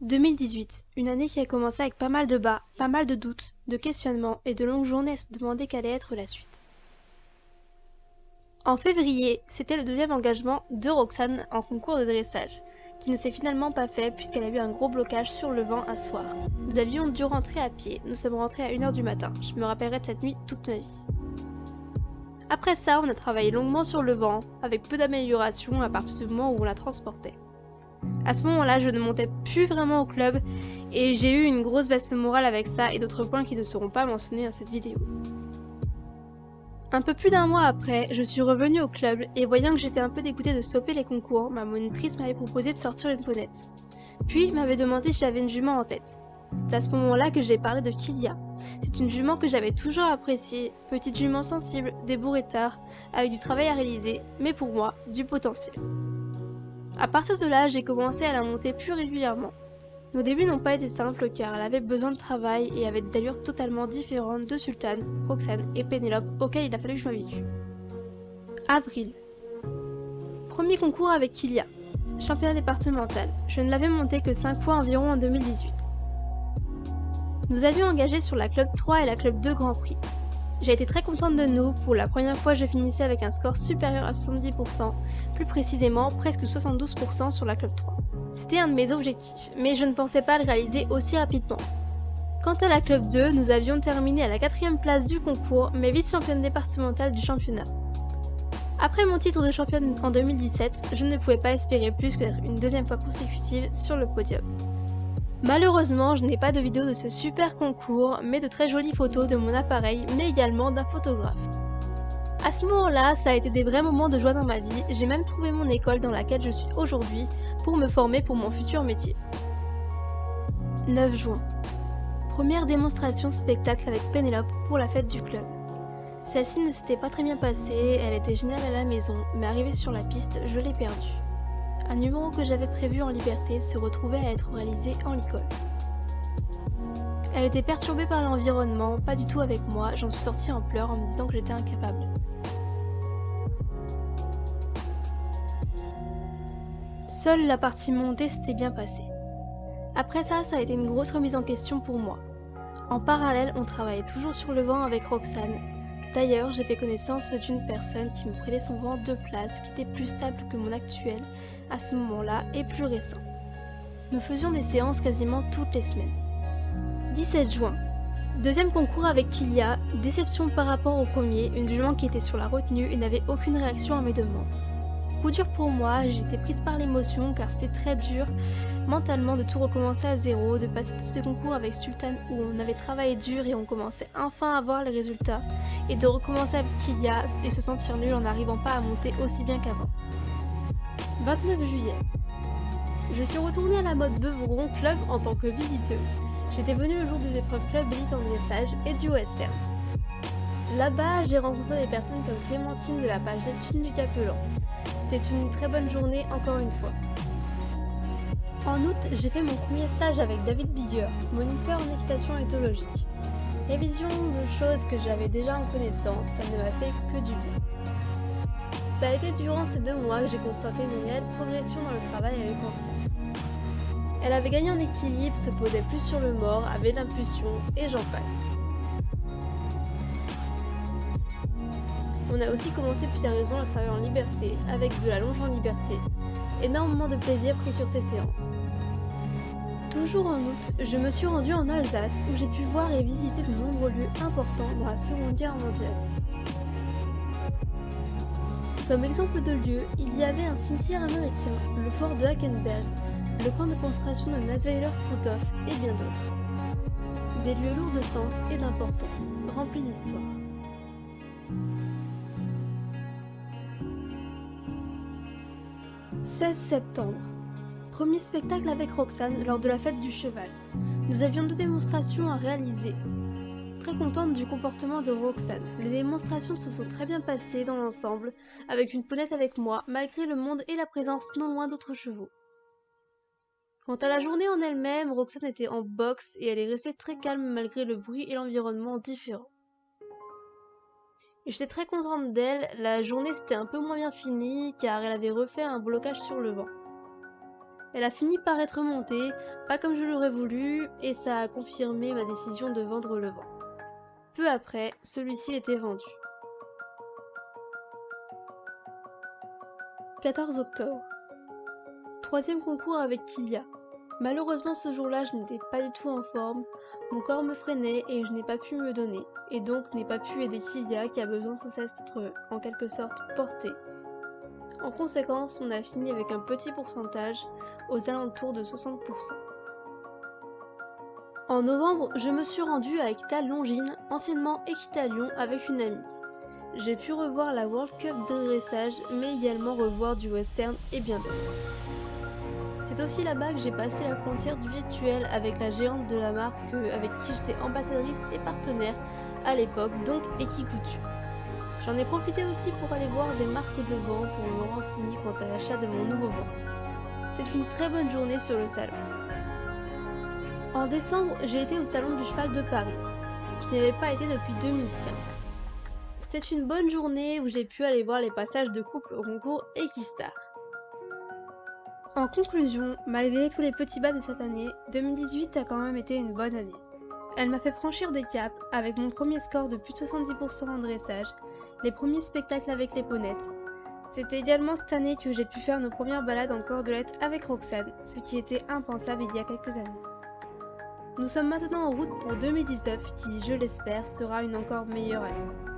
2018, une année qui a commencé avec pas mal de bas, pas mal de doutes, de questionnements et de longues journées à se demander quelle allait être la suite. En février, c'était le deuxième engagement de Roxane en concours de dressage, qui ne s'est finalement pas fait puisqu'elle a eu un gros blocage sur le vent un soir. Nous avions dû rentrer à pied, nous sommes rentrés à 1h du matin, je me rappellerai de cette nuit toute ma vie. Après ça, on a travaillé longuement sur le vent, avec peu d'amélioration à partir du moment où on la transportait. À ce moment-là, je ne montais plus vraiment au club et j'ai eu une grosse baisse morale avec ça et d'autres points qui ne seront pas mentionnés dans cette vidéo. Un peu plus d'un mois après, je suis revenue au club et voyant que j'étais un peu dégoûtée de stopper les concours, ma monitrice m'avait proposé de sortir une ponette. Puis m'avait demandé si j'avais une jument en tête. C'est à ce moment-là que j'ai parlé de Kilia. C'est une jument que j'avais toujours appréciée, petite jument sensible, débourrée tard, avec du travail à réaliser, mais pour moi, du potentiel. À partir de là, j'ai commencé à la monter plus régulièrement. Nos débuts n'ont pas été simples car elle avait besoin de travail et avait des allures totalement différentes de Sultan, Roxane et Pénélope auxquelles il a fallu que je m'habitue. Avril. Premier concours avec Kilia. Championnat départemental. Je ne l'avais monté que 5 fois environ en 2018. Nous avions engagé sur la Club 3 et la Club 2 Grand Prix. J'ai été très contente de nous, pour la première fois je finissais avec un score supérieur à 70%, plus précisément presque 72% sur la Club 3. C'était un de mes objectifs, mais je ne pensais pas le réaliser aussi rapidement. Quant à la Club 2, nous avions terminé à la 4e place du concours, mais vice-championne départementale du championnat. Après mon titre de championne en 2017, je ne pouvais pas espérer plus que d'être une deuxième fois consécutive sur le podium. Malheureusement, je n'ai pas de vidéo de ce super concours, mais de très jolies photos de mon appareil, mais également d'un photographe. À ce moment-là, ça a été des vrais moments de joie dans ma vie, j'ai même trouvé mon école dans laquelle je suis aujourd'hui pour me former pour mon futur métier. 9 juin. Première démonstration spectacle avec Pénélope pour la fête du club. Celle-ci ne s'était pas très bien passée, elle était géniale à la maison, mais arrivée sur la piste, je l'ai perdue. Un numéro que j'avais prévu en liberté se retrouvait à être réalisé en licol. Elle était perturbée par l'environnement, pas du tout avec moi, j'en suis sortie en pleurs en me disant que j'étais incapable. Seule la partie montée s'était bien passée. Après ça, ça a été une grosse remise en question pour moi. En parallèle, on travaillait toujours sur le vent avec Roxane. D'ailleurs, j'ai fait connaissance d'une personne qui me prêtait son vent de place, qui était plus stable que mon actuel à ce moment-là et plus récent. Nous faisions des séances quasiment toutes les semaines. 17 juin. Deuxième concours avec Kilia, déception par rapport au premier, une jument qui était sur la retenue et n'avait aucune réaction à mes demandes. Coup dur pour moi, j'ai été prise par l'émotion car c'était très dur mentalement de tout recommencer à zéro, de passer tous ces concours avec Sultan où on avait travaillé dur et on commençait enfin à voir les résultats, et de recommencer avec Kilia et se sentir nul en n'arrivant pas à monter aussi bien qu'avant. 29 juillet. Je suis retournée à la mode Beuvron Club en tant que visiteuse. J'étais venue le jour des épreuves club élite en dressage et du western. Là-bas, j'ai rencontré des personnes comme Clémentine de la page d'études du Capelan. C'était une très bonne journée encore une fois. En août, j'ai fait mon premier stage avec David Bigger, moniteur en équitation éthologique. Révision de choses que j'avais déjà en connaissance, ça ne m'a fait que du bien. Ça a été durant ces 2 mois que j'ai constaté une réelle progression dans le travail avec Roxane. Elle avait gagné en équilibre, se posait plus sur le mort, avait l'impulsion, et j'en passe. On a aussi commencé plus sérieusement le travail en liberté, avec de la longe en liberté. Énormément de plaisir pris sur ces séances. Toujours en août, je me suis rendue en Alsace où j'ai pu voir et visiter de nombreux lieux importants dans la Seconde Guerre mondiale. Comme exemple de lieu, il y avait un cimetière américain, le fort de Hackenberg, le camp de concentration de Nassweiler-Struthof et bien d'autres. Des lieux lourds de sens et d'importance, remplis d'histoire. « 16 septembre. Premier spectacle avec Roxane lors de la fête du cheval. Nous avions 2 démonstrations à réaliser. Très contente du comportement de Roxane. Les démonstrations se sont très bien passées dans l'ensemble, avec une ponette avec moi, malgré le monde et la présence non loin d'autres chevaux. Quant à la journée en elle-même, Roxane était en boxe et elle est restée très calme malgré le bruit et l'environnement différents. J'étais très contente d'elle, la journée s'était un peu moins bien finie car elle avait refait un blocage sur le vent. Elle a fini par être montée, pas comme je l'aurais voulu, et ça a confirmé ma décision de vendre le vent. Peu après, celui-ci était vendu. 14 octobre. Troisième concours avec Kilia. Malheureusement ce jour-là je n'étais pas du tout en forme, mon corps me freinait et je n'ai pas pu me donner, et donc n'ai pas pu aider Kilia qui a besoin sans cesse d'être en quelque sorte portée. En conséquence, on a fini avec un petit pourcentage, aux alentours de 60%. En novembre, je me suis rendue à Equital Longines, anciennement Equital Lyon, avec une amie. J'ai pu revoir la World Cup de dressage, mais également revoir du western et bien d'autres. C'est aussi là-bas que j'ai passé la frontière du virtuel avec la géante de la marque avec qui j'étais ambassadrice et partenaire à l'époque, donc Ekikutu. J'en ai profité aussi pour aller voir des marques de vent pour me renseigner quant à l'achat de mon nouveau vent. C'était une très bonne journée sur le salon. En décembre, j'ai été au salon du cheval de Paris. Je n'y avais pas été depuis 2015. C'était une bonne journée où j'ai pu aller voir les passages de couple au concours Equistar. En conclusion, malgré tous les petits bas de cette année, 2018 a quand même été une bonne année. Elle m'a fait franchir des caps avec mon premier score de plus de 70% en dressage, les premiers spectacles avec les ponettes. C'était également cette année que j'ai pu faire nos premières balades en cordelette avec Roxane, ce qui était impensable il y a quelques années. Nous sommes maintenant en route pour 2019 qui, je l'espère, sera une encore meilleure année.